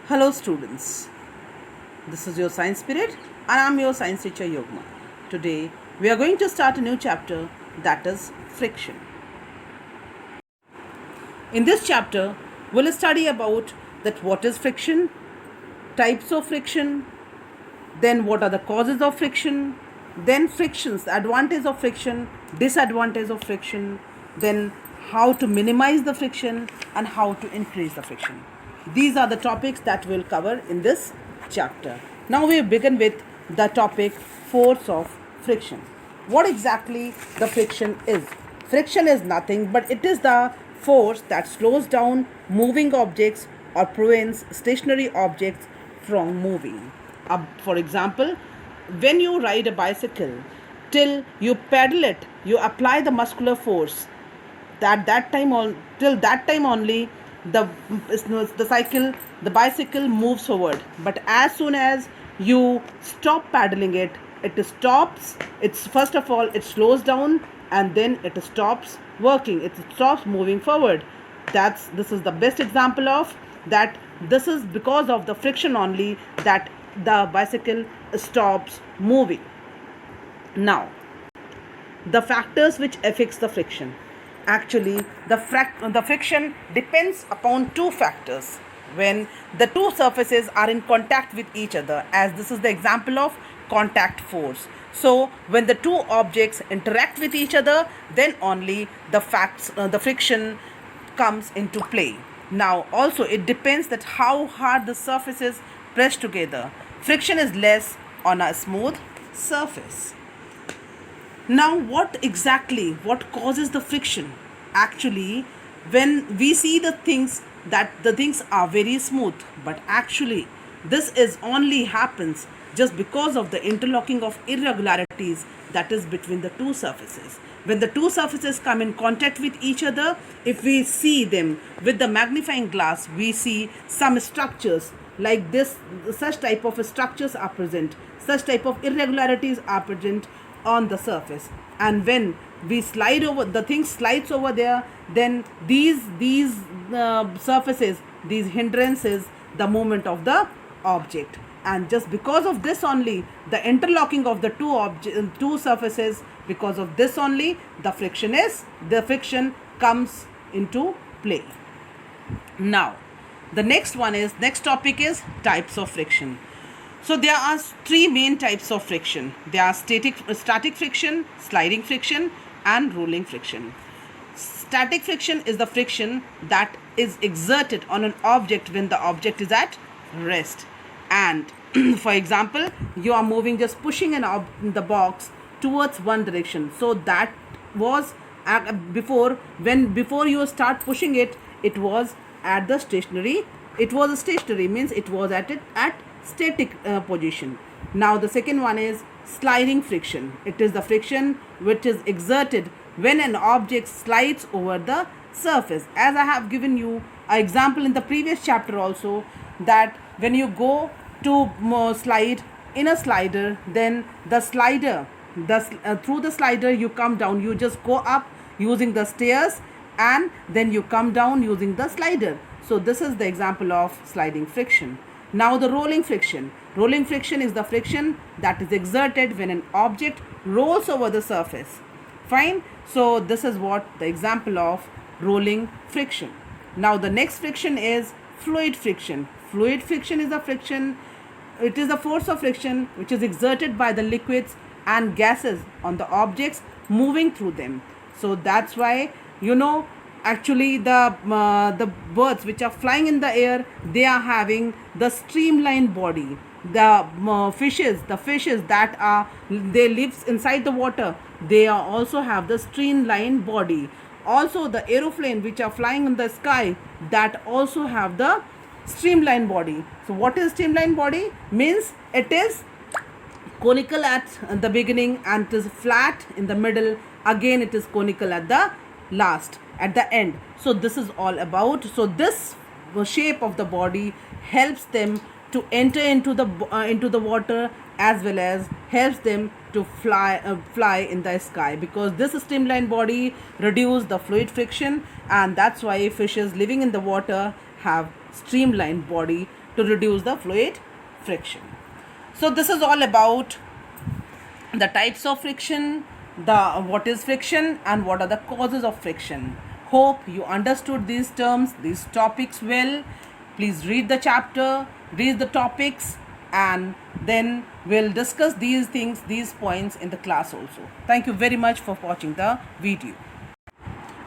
Hello students, this is your science period and I am your science teacher Yogma. Today we are going to start a new chapter, that is friction. In this chapter we will study about that what is friction, types of friction, then what are the causes of friction, then frictions, the advantage of friction, disadvantage of friction, then how to minimize the friction and how to increase the friction. These are the topics that we'll cover in this chapter. Now we begin with the topic force of friction. What exactly the friction is? Friction is nothing but it is the force that slows down moving objects or prevents stationary objects from moving. For example, when you ride a bicycle, till you pedal it, you apply the muscular force. Till that time only, the bicycle moves forward. But as soon as you stop paddling it, it stops. It's first of all it slows down and then it stops working. It stops moving forward. This is the best example of that. This is because of the friction only that the bicycle stops moving. Now, the factors which affects the friction. Actually, the friction depends upon two factors. When the two surfaces are in contact with each other, as this is the example of contact force. So when the two objects interact with each other, then only the friction comes into play. Now also it depends that how hard the surfaces press together. Friction is less on a smooth surface. Now what causes the friction? Actually, when we see the things are very smooth, but actually this is only happens just because of the interlocking of irregularities that is between the two surfaces. When the two surfaces come in contact with each other, if we see them with the magnifying glass, we see some structures like this. Such type of structures are present, such type of irregularities are present on the surface, and when we slide over, the thing slides over there, then these surfaces, these hindrances the movement of the object. And just because of this only, the interlocking of the two surfaces, because of this only the friction comes into play. Now the next topic is types of friction. So there are three main types of friction. There are static friction, sliding friction, and rolling friction. Static friction is the friction that is exerted on an object when the object is at rest. And for example, you are moving, just pushing the box towards one direction. So that was before you start pushing it, it was at the stationary. It was stationary, means it was at static position. Now the second one is sliding friction. It is the friction which is exerted when an object slides over the surface. As I have given you an example in the previous chapter also, that when you go to slide in a slider, then through the slider you come down, you just go up using the stairs and then you come down using the slider. So this is the example of sliding friction. Now the rolling friction. Rolling friction is the friction that is exerted when an object rolls over the surface. Fine. So this is what the example of rolling friction. Now the next friction is fluid friction. Fluid friction is the friction. It is the force of friction which is exerted by the liquids and gases on the objects moving through them. So that's why, actually the birds which are flying in the air, they are having the streamlined body. The fishes that they live inside the water, they are also have the streamlined body. Also the aeroplane which are flying in the sky, that also have the streamlined body. So what is streamlined body? Means it is conical at the beginning and it is flat in the middle, again it is conical at the end. So this is all about, so this shape of the body helps them to enter into the water, as well as helps them to fly in the sky, because this streamlined body reduce the fluid friction, and that's why fishes living in the water have streamlined body to reduce the fluid friction. So this is all about the types of friction, the what is friction and what are the causes of friction. Hope you understood these terms, these topics well. Please read the chapter, read the topics, and then we'll discuss these things, these points in the class also. Thank you very much for watching the video.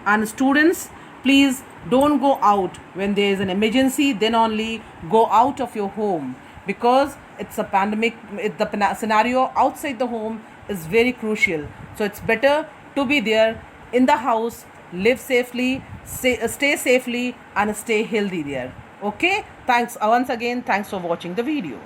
And students, please don't go out when there is an emergency, then only go out of your home, because it's a pandemic. The scenario outside the home is very crucial, so it's better to be there in the house. Live safely, stay safely, and stay healthy there. Okay, thanks once again. Thanks for watching the video.